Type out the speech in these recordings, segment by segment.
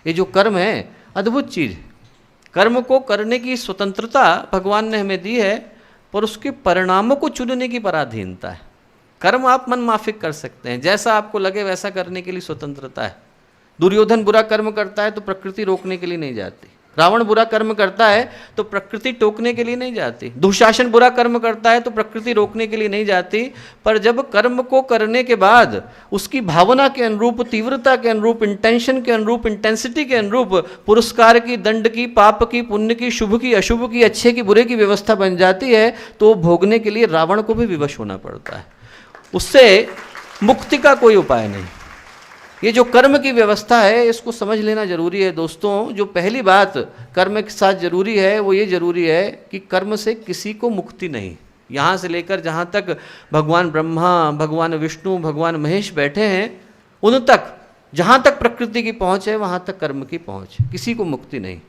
ये जो कर्म है अद्भुत चीज़ है। कर्म को करने की स्वतंत्रता भगवान ने हमें दी है, पर उसके परिणामों को चुनने की पराधीनता है। कर्म आप मन माफिक कर सकते हैं, जैसा आपको लगे वैसा करने के लिए स्वतंत्रता है। दुर्योधन बुरा कर्म करता है तो प्रकृति रोकने के लिए नहीं जाती, रावण बुरा कर्म करता है तो प्रकृति टोकने के लिए नहीं जाती, दुशासन बुरा कर्म करता है तो प्रकृति रोकने के लिए नहीं जाती। पर जब कर्म को करने के बाद उसकी भावना के अनुरूप, तीव्रता के अनुरूप, इंटेंशन के अनुरूप, इंटेंसिटी के अनुरूप पुरस्कार की, दंड की, पाप की, पुण्य की, शुभ की, अशुभ की, अच्छे की, बुरे की व्यवस्था बन जाती है, तो भोगने के लिए रावण को भी विवश होना पड़ता है। उससे मुक्ति का कोई उपाय नहीं। ये जो कर्म की व्यवस्था है इसको समझ लेना जरूरी है दोस्तों। जो पहली बात कर्म के साथ जरूरी है वो ये जरूरी है कि कर्म से किसी को मुक्ति नहीं। यहाँ से लेकर जहाँ तक भगवान ब्रह्मा, भगवान विष्णु, भगवान महेश बैठे हैं, उन तक, जहाँ तक प्रकृति की पहुँच है वहाँ तक कर्म की पहुँच, किसी को मुक्ति नहीं।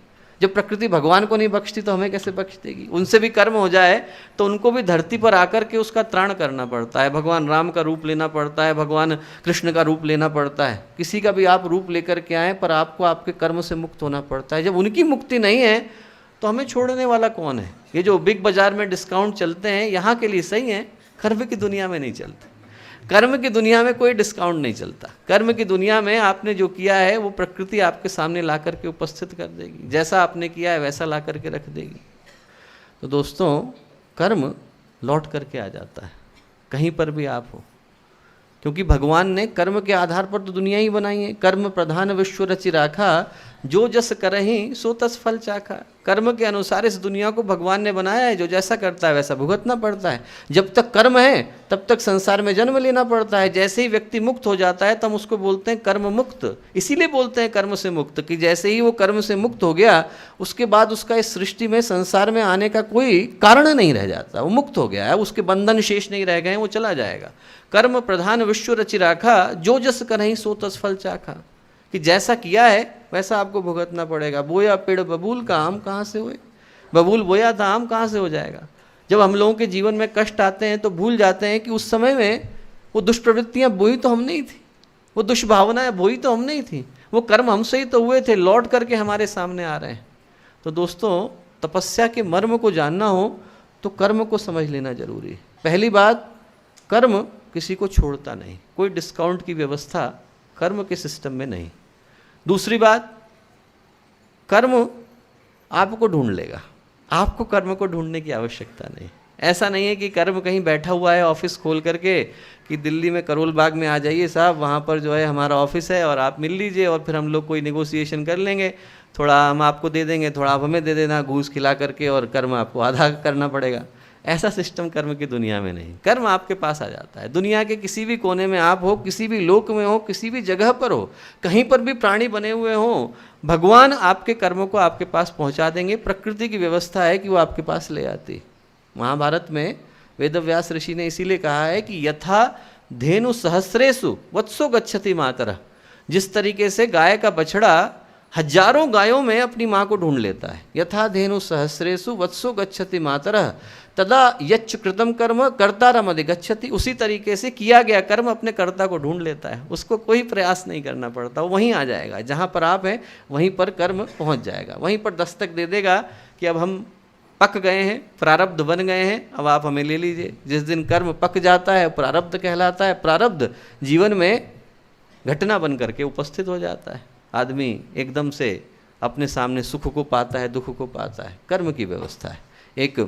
जब प्रकृति भगवान को नहीं बख्शती तो हमें कैसे बख्श देगी। उनसे भी कर्म हो जाए तो उनको भी धरती पर आकर के उसका त्राण करना पड़ता है। भगवान राम का रूप लेना पड़ता है, भगवान कृष्ण का रूप लेना पड़ता है। किसी का भी आप रूप लेकर के आएँ, पर आपको आपके कर्म से मुक्त होना पड़ता है। जब उनकी मुक्ति नहीं है तो हमें छोड़ने वाला कौन है। ये जो बिग बाजार में डिस्काउंट चलते हैं यहाँ के लिए सही हैं, कर्म की दुनिया में नहीं चलते। कर्म की दुनिया में कोई डिस्काउंट नहीं चलता। कर्म की दुनिया में आपने जो किया है वो प्रकृति आपके सामने ला करके उपस्थित कर देगी, जैसा आपने किया है वैसा ला करके रख देगी। तो दोस्तों कर्म लौट करके आ जाता है कहीं पर भी आप हो, क्योंकि भगवान ने कर्म के आधार पर तो दुनिया ही बनाई है। कर्म प्रधान विश्व रचि राखा, जो जस करहि सो तस फल चाखा। कर्म के अनुसार इस दुनिया को भगवान ने बनाया है, जो जैसा करता है वैसा भुगतना पड़ता है। जब तक कर्म है तब तक संसार में जन्म लेना पड़ता है। जैसे ही व्यक्ति मुक्त हो जाता है तब उसको बोलते हैं कर्म मुक्त। इसीलिए बोलते हैं कर्म से मुक्त, कि जैसे ही वो कर्म से मुक्त हो गया उसके बाद उसका इस सृष्टि में, संसार में आने का कोई कारण नहीं रह जाता। वो मुक्त हो गया है, उसके बंधन शेष नहीं रह गए, वो चला जाएगा। कर्म प्रधान विश्व रचि राखा, जो जस करहि सो तस फल चाखा, कि जैसा किया है वैसा आपको भुगतना पड़ेगा। बोया पेड़ बबूल का आम कहाँ से होए, बबूल बोया था आम कहाँ से हो जाएगा। जब हम लोगों के जीवन में कष्ट आते हैं तो भूल जाते हैं कि उस समय में वो दुष्प्रवृत्तियाँ बोई तो हम नहीं थी, वो दुष्भावनाएं बोई तो हम नहीं थी, वो कर्म हमसे ही तो हुए थे, लौट करके हमारे सामने आ रहे हैं। तो दोस्तों तपस्या के मर्म को जानना हो तो कर्म को समझ लेना जरूरी है। पहली बात, कर्म किसी को छोड़ता नहीं, कोई डिस्काउंट की व्यवस्था कर्म के सिस्टम में नहीं। दूसरी बात, कर्म आपको ढूंढ लेगा, आपको कर्म को ढूंढने की आवश्यकता नहीं। ऐसा नहीं है कि कर्म कहीं बैठा हुआ है ऑफिस खोल करके कि दिल्ली में करोल बाग में आ जाइए साहब, वहाँ पर जो है हमारा ऑफिस है और आप मिल लीजिए और फिर हम लोग कोई नेगोशिएशन कर लेंगे, थोड़ा हम आपको दे देंगे, थोड़ा आप हमें दे देना, घूस खिला करके, और कर्म आपको आधा करना पड़ेगा। ऐसा सिस्टम कर्म की दुनिया में नहीं। कर्म आपके पास आ जाता है। दुनिया के किसी भी कोने में आप हो, किसी भी लोक में हो, किसी भी जगह पर हो, कहीं पर भी प्राणी बने हुए हो, भगवान आपके कर्मों को आपके पास पहुंचा देंगे। प्रकृति की व्यवस्था है कि वो आपके पास ले आती। महाभारत में वेदव्यास ऋषि ने इसीलिए कहा है कि यथा धेनु सहस्रेषु वत्सो गच्छति मातरः, जिस तरीके से गाय का बछड़ा हजारों गायों में अपनी माँ को ढूंढ लेता है, यथा धेनु सहस्रेषु वत्सो गच्छति मातरः तदा यच्च कृतम कर्म कर्तारम अधिगच्छति, उसी तरीके से किया गया कर्म अपने कर्ता को ढूंढ लेता है। उसको कोई प्रयास नहीं करना पड़ता, वो वहीं आ जाएगा। जहाँ पर आप हैं वहीं पर कर्म पहुँच जाएगा, वहीं पर दस्तक दे देगा कि अब हम पक गए हैं, प्रारब्ध बन गए हैं, अब आप हमें ले लीजिए। जिस दिन कर्म पक जाता है प्रारब्ध कहलाता है। प्रारब्ध जीवन में घटना बन करके उपस्थित हो जाता है। आदमी एकदम से अपने सामने सुख को पाता है, दुख को पाता है। कर्म की व्यवस्था है। एक